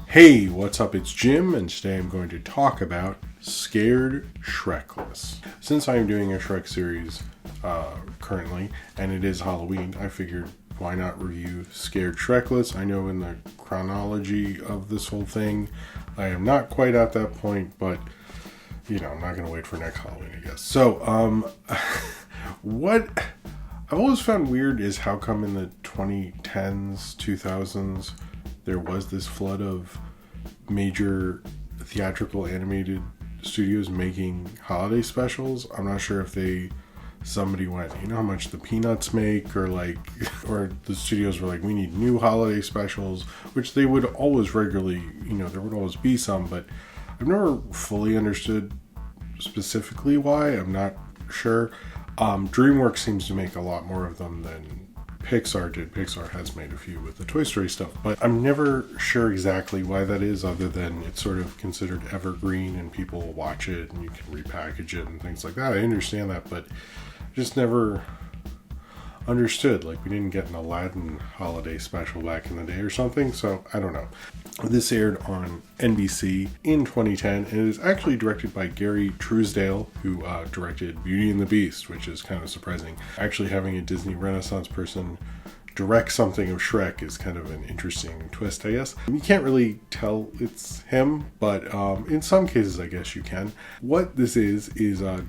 Hey, what's up? It's Jim, and today I'm going to talk about Scared Shrekless. Since I am doing a Shrek series currently, and it is Halloween, I figured why not review Scared Shrekless. I know in the chronology of this whole thing, I am not quite at that point, but I'm not going to wait for next Halloween, I guess. So, what I've always found weird is how come in the 2010s, 2000s, there was this flood of major theatrical animated studios making holiday specials. I'm not sure if somebody went, you know how much the Peanuts make, or the studios were like, we need new holiday specials, which they would always regularly, there would always be some, but I've never fully understood specifically why. I'm not sure. DreamWorks seems to make a lot more of them than Pixar did. Pixar has made a few with the Toy Story stuff, but I'm never sure exactly why that is, other than it's sort of considered evergreen and people will watch it and you can repackage it and things like that. I understand that, but just never understood. Like, we didn't get an Aladdin holiday special back in the day or something, so I don't know. This aired on NBC in 2010, and it is actually directed by Gary Troutman, who directed Beauty and the Beast, which is kind of surprising. Actually having a Disney Renaissance person direct something of Shrek is kind of an interesting twist, I guess. You can't really tell it's him, but in some cases I guess you can. What this is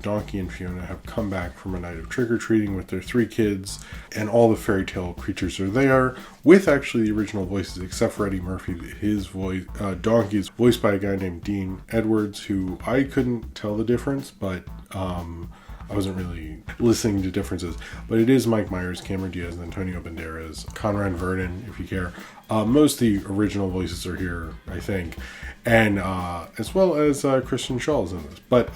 Donkey and Fiona have come back from a night of trick-or-treating with their 3 kids, and all the fairy tale creatures are there, with actually the original voices, except for Eddie Murphy. His voice, Donkey, is voiced by a guy named Dean Edwards, who I couldn't tell the difference, but I wasn't really listening to differences, but it is Mike Myers, Cameron Diaz, Antonio Banderas, Conrad Vernon, if you care. Most of the original voices are here, I think, and as well as Kristen Schall's in this. But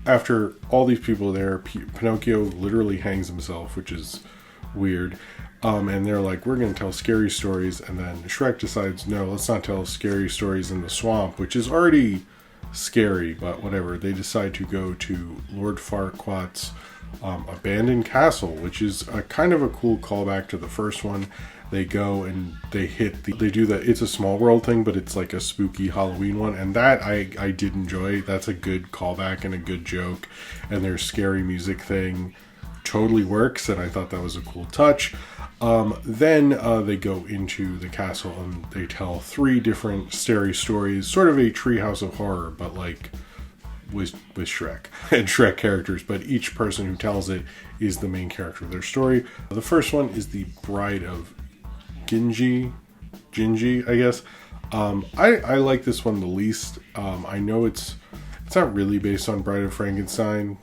after all these people there, Pinocchio literally hangs himself, which is weird. And they're like, we're going to tell scary stories, and then Shrek decides, no, let's not tell scary stories in the swamp, which is already scary, but whatever. They decide to go to Lord Farquaad's abandoned castle, which is a kind of a cool callback to the first one. They go and they do that It's a Small World thing, but it's like a spooky Halloween one, and that I did enjoy. That's a good callback and a good joke, and their scary music thing totally works, and I thought that was a cool touch. Then they go into the castle and they tell 3 different scary stories, sort of a treehouse of horror, but like with Shrek and Shrek characters, but each person who tells it is the main character of their story. The first one is the Bride of Gingy, I guess. I like this one the least. I know it's not really based on Bride of Frankenstein.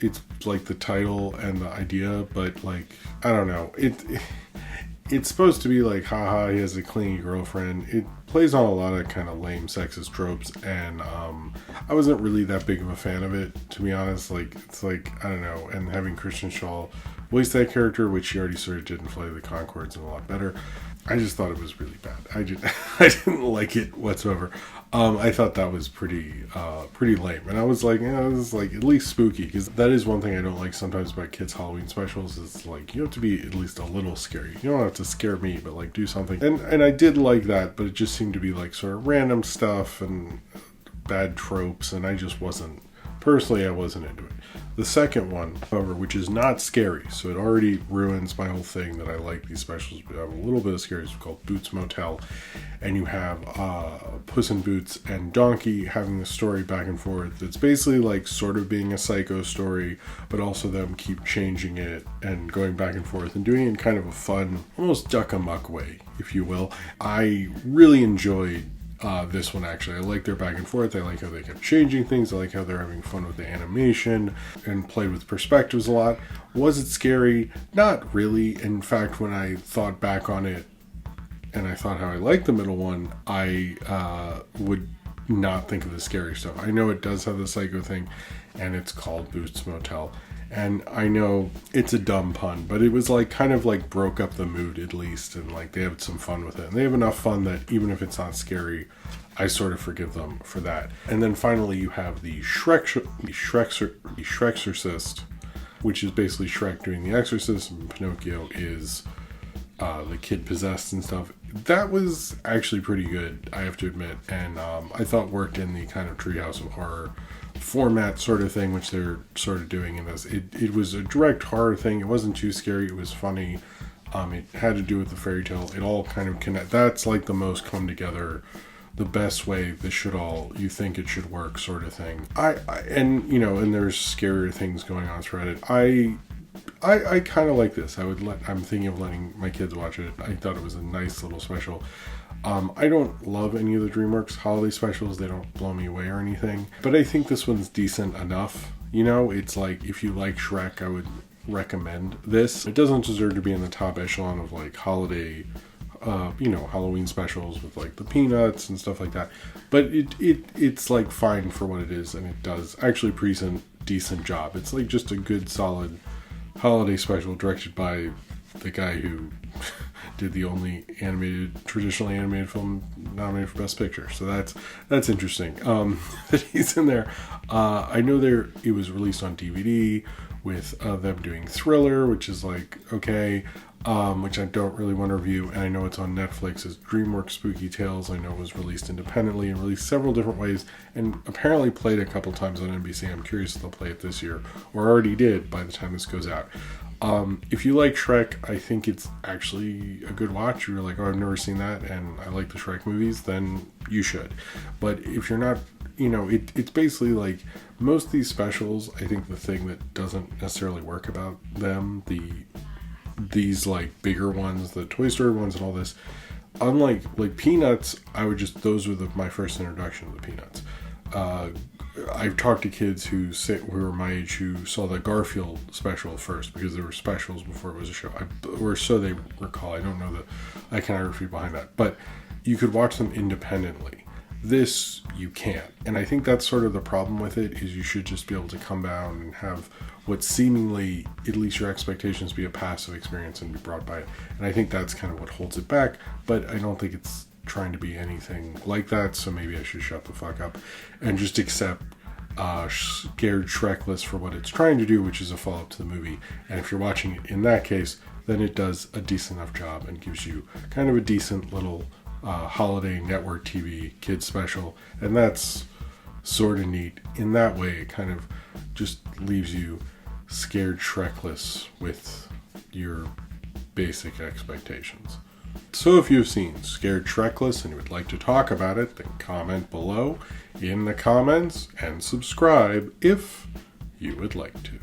It's like the title and the idea, but like, I don't know. It's supposed to be like, haha, he has a clingy girlfriend. It plays on a lot of kind of lame sexist tropes, and I wasn't really that big of a fan of it, to be honest. Like, it's like, I don't know, and having Kristen Schaal voice that character, which she already sort of did in Flight of the Conchords, and a lot better. I just thought it was really bad. I didn't like it whatsoever. I thought that was pretty lame, and I was like, this is like at least spooky, because that is one thing I don't like sometimes about kids' Halloween specials. Is like, you have to be at least a little scary. You don't have to scare me, but like do something. And I did like that, but it just seemed to be like sort of random stuff and bad tropes, and I wasn't into it. The second one, however, which is not scary, so it already ruins my whole thing that I like these specials, but I have a little bit of scary. It's called Boots Motel, and you have Puss in Boots and Donkey having the story back and forth. It's basically like sort of being a Psycho story, but also them keep changing it and going back and forth and doing it in kind of a fun, almost duck-amuck way, if you will. I really enjoyed this one, actually. I like their back and forth. I like how they kept changing things. I like how they're having fun with the animation and played with perspectives a lot. Was it scary? Not really. In fact, when I thought back on it and I thought how I liked the middle one, I would not think of the scary stuff. I know it does have the Psycho thing, and it's called Boots Motel. And I know it's a dumb pun, but it was like kind of like broke up the mood at least, and like they have some fun with it. And they have enough fun that even if it's not scary, I sort of forgive them for that. And then finally you have the Shreksorcist, which is basically Shrek doing the exorcism. Pinocchio is the kid possessed and stuff. That was actually pretty good, I have to admit, and I thought worked in the kind of Treehouse of Horror format sort of thing, which they're sort of doing in this. It was a direct horror thing. It wasn't too scary. It was funny. It had to do with the fairy tale. It all kind of connect. That's like the most come together, the best way this should all, you think it should work sort of thing. And there's scarier things going on throughout it. I kind of like this. I'm thinking of letting my kids watch it. I thought it was a nice little special. I don't love any of the DreamWorks holiday specials. They don't blow me away or anything. But I think this one's decent enough. It's like, if you like Shrek, I would recommend this. It doesn't deserve to be in the top echelon of like holiday, Halloween specials with like the Peanuts and stuff like that. But it's like fine for what it is, and it does actually decent job. It's like just a good, solid holiday special directed by the guy who did the only traditionally animated film nominated for Best Picture. So that's interesting that he's in there. I know it was released on DVD with them doing Thriller, which is like, okay, which I don't really want to review. And I know it's on Netflix as DreamWorks Spooky Tales. I know it was released independently and released several different ways, and apparently played a couple times on NBC. I'm curious if they'll play it this year, or already did by the time this goes out. If you like Shrek, I think it's actually a good watch. You're like, oh, I've never seen that, and I like the Shrek movies, then you should. But if you're not, it's basically like most of these specials, I think the thing that doesn't necessarily work about them, these like bigger ones, the Toy Story ones and all this, unlike like Peanuts, those were my first introduction to the Peanuts. I've talked to kids who were my age who saw the Garfield special first, because there were specials before it was a show, or so they recall. I don't know the iconography behind that, but you could watch them independently. This you can't, and I think that's sort of the problem with it, is you should just be able to come down and have what seemingly, at least your expectations, be a passive experience and be brought by it. And I think that's kind of what holds it back, but I don't think it's trying to be anything like that, so maybe I should shut the fuck up and just accept Scared Shrekless for what it's trying to do, which is a follow-up to the movie. And if you're watching it in that case, then it does a decent enough job and gives you kind of a decent little holiday network TV kids special, and that's sort of neat. In that way, it kind of just leaves you scared Shrekless with your basic expectations. So if you've seen Scared Shrekless and you would like to talk about it, then comment below in the comments and subscribe if you would like to.